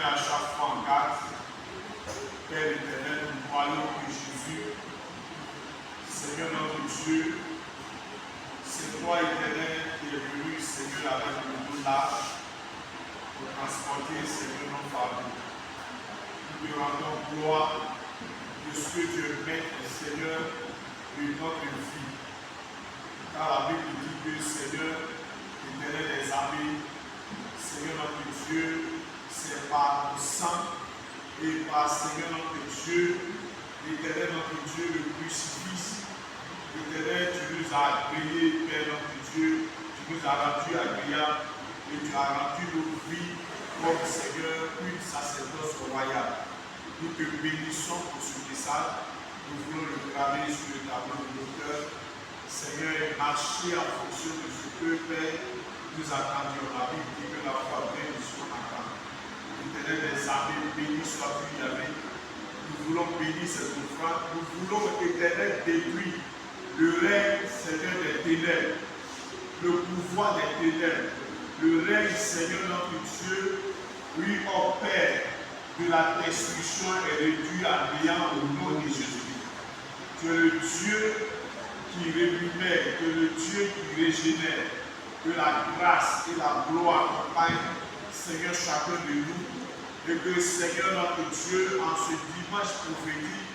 met à chaque fois en garde. Père éternel, nous croyons que Jésus, Seigneur notre Dieu, c'est toi éternel qui est venu, Seigneur, avec le dos large pour transporter, Seigneur, nos fardeaux. Nous te rendons gloire de ce que tu es maître, Seigneur, de notre vie. Car la Bible dit que, Seigneur, l'éternel des armées, Seigneur notre Dieu, c'est par le sang et par Seigneur notre Dieu, l'éternel notre Dieu, le crucifix. L'éternel, tu nous as agréés, Père notre Dieu, tu nous as rendu agréables et tu as rendu nos vies comme Seigneur une sacerdoce royale. Nous te bénissons pour ce message. Nous voulons le graver sur le tableau de nos cœurs. Seigneur, marcher en fonction de ce que, Père, nous attendions. La Bible dit que la foi vient de son attente. L'éternel des armées, béni sois-tu, Yahvé. Nous voulons bénir cette offrande. Nous voulons, éternel, détruire le règne, Seigneur, des ténèbres, le pouvoir des ténèbres, le règne, Seigneur, notre Dieu, lui, oh Père, de la destruction est réduit à néant au nom de Jésus. Tu es le Dieu qui rémunère, tu es le Dieu qui régénère, que la grâce et la gloire accompagnent, Seigneur, chacun de nous, et que, Seigneur, notre Dieu, en ce dimanche prophétique,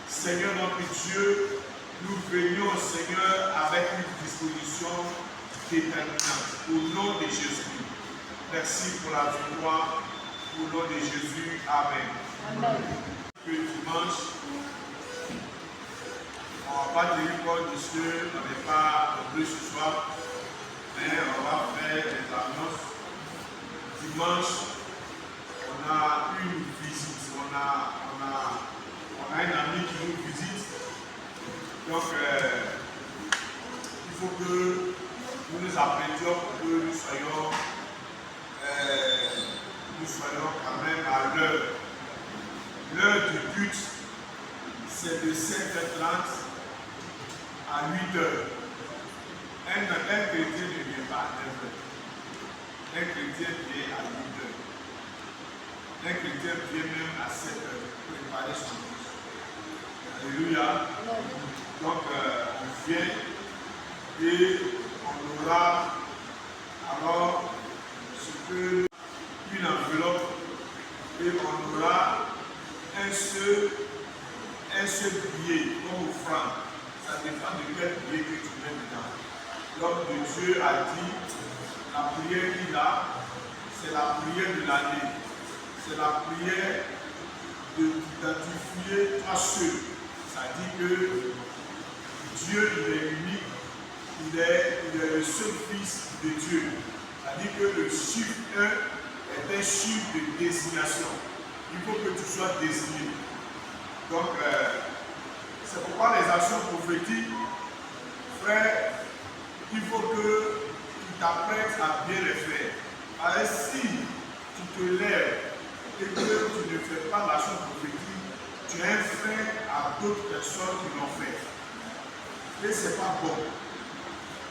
Seigneur, notre Dieu, nous venions, Seigneur, avec une disposition déterminante. Au nom de Jésus. Merci pour la victoire. Au nom de Jésus. Amen. Amen. Que dimanche, on ne va pas tenir compte de ce qu'on n'est pas nombreux ce soir, mais on va faire les annonces. Dimanche, on a une visite. On a un ami qui nous visite. Donc, il faut que nous nous apprêtions pour que nous soyons quand même à l'heure. L'heure du but, c'est de 5h30 à 8h. Un chrétien ne vient pas à 9h. Un chrétien vient à 8h. Un chrétien vient même à 7h pour préparer son bus. Alléluia. Donc, on vient et on aura alors une enveloppe et on aura un seul billet comme offrande. Ça dépend de quel billet que tu mets dedans. L'homme de Dieu a dit, la prière qu'il a, c'est la prière de l'année. C'est la prière d'identifier toi seul. Ça dit que Dieu, il est unique, il est le seul Fils de Dieu. C'est-à-dire que le chiffre 1 est un chiffre de désignation. Il faut que tu sois désigné. Donc, c'est pourquoi les actions prophétiques, frère, il faut que tu t'apprêtes à bien les faire. Alors, si tu te lèves et que tu ne fais pas l'action prophétique, tu es un frein à d'autres personnes qui l'ont fait. Et ce n'est pas bon.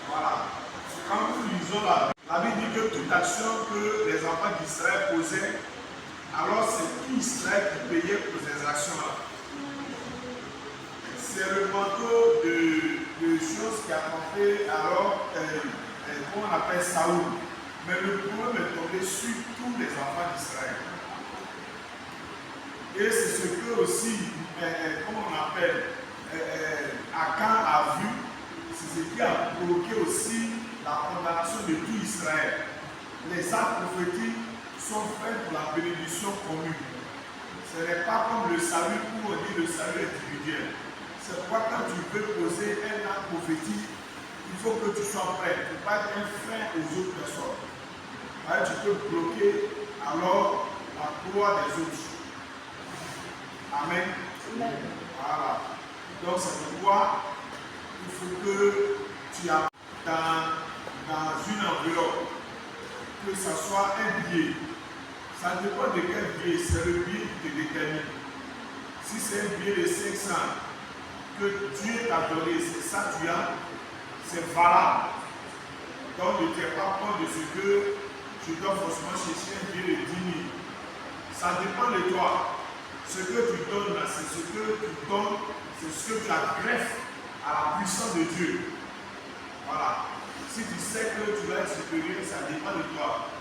Voilà. Quand nous lisons la Bible dit que toute action que les enfants d'Israël posaient, alors c'est tout Israël qui payait pour ces actions-là. C'est le manteau de choses qui a porté alors, comment on appelle Saoul. Mais le problème est tombé sur tous les enfants d'Israël. Et c'est ce que aussi, comment on appelle, Akan a vu, c'est ce qui a provoqué aussi la condamnation de tout Israël. Les actes prophétiques sont faits pour la bénédiction commune. Ce n'est pas comme le salut où on dit le salut individuel. C'est pourquoi quand tu veux poser un acte prophétique, il faut que tu sois prêt. Tu ne peux pas être un frein aux autres personnes. Alors, tu peux bloquer alors la gloire des autres. Amen. Amen. Voilà. Donc c'est pourquoi il faut que tu aies dans une enveloppe, que ce soit un billet. Ça dépend de quel billet, c'est le billet qui te détermine. Si c'est un billet de 500 que Dieu t'a donné, c'est ça que tu as, c'est valable. Donc ne tiens pas compte de ce que je dois forcément chercher un billet de 10 000. Ça dépend de toi. Ce que tu donnes là, c'est ce que tu donnes, c'est ce que tu agrèves à la puissance de Dieu. Voilà. Si tu sais que tu vas être supérieur, ça dépend de toi.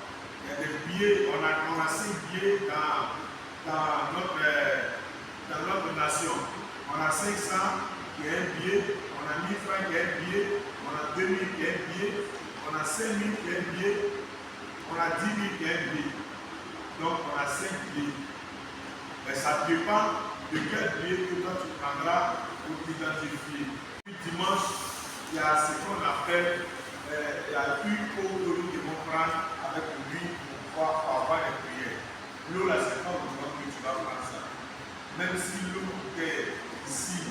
Il y a des billets, on a 5 billets dans notre nation. On a 500 qui est un billet, on a 1000 francs qui est un billet, on a 2000 qui est un billet, on a 5000 qui est un billet, on a 10 000 qui est un billet. Donc on a 5 billets. Mais ça dépend de quel billet que toi tu prendras pour t'identifier. Puis dimanche, il y a ce qu'on appelle, il y a une eau que nous devons prendre avec lui pour pouvoir avoir les prières. L'eau là, c'est pas le moment que tu vas prendre ça. Même si l'eau coûtait ici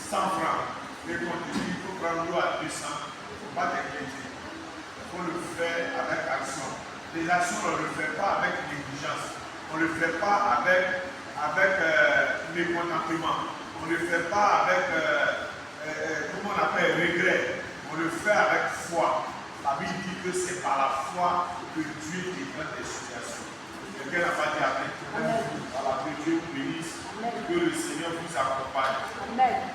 100 francs, mais quand tu dis qu'il faut prendre l'eau à 200, il ne faut pas t'inquiéter. Il faut le faire avec action. Les actions, on ne le fait pas avec négligence. On ne le fait pas avec mécontentement. On ne le fait pas avec, comment on appelle, regret. On le fait avec foi. La Bible dit que c'est par la foi que Dieu délivre des situations. Quelqu'un n'a pas dit Amen. Voilà, que Dieu vous bénisse. Que le Seigneur vous accompagne. Amen.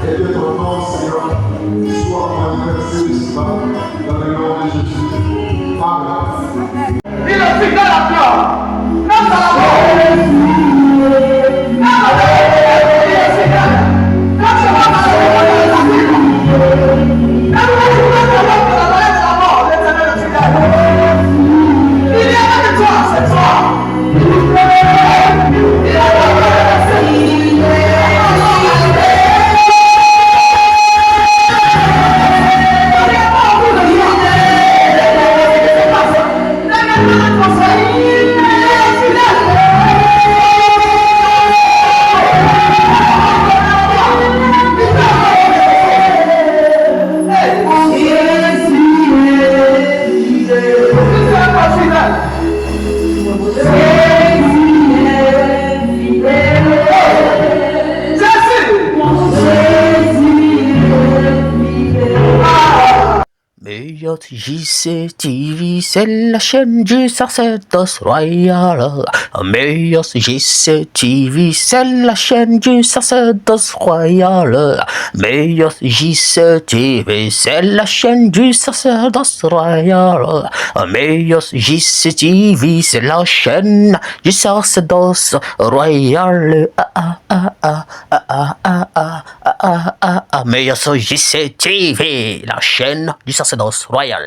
Et que ton nom, Seigneur, soit manifesté ici dans le nom de Jésus. Amen. Il est fidèle à toi. Non, ça va. JC TV, c'est la chaîne du sacerdoce royal. Meilleur JC TV, c'est la chaîne du sacerdoce royal. Meilleur JC TV, c'est la chaîne du sacerdoce royal. Meilleur JC TV, c'est la chaîne du sacerdoce royal. Meilleur JC TV, la chaîne du sacerdoce royal.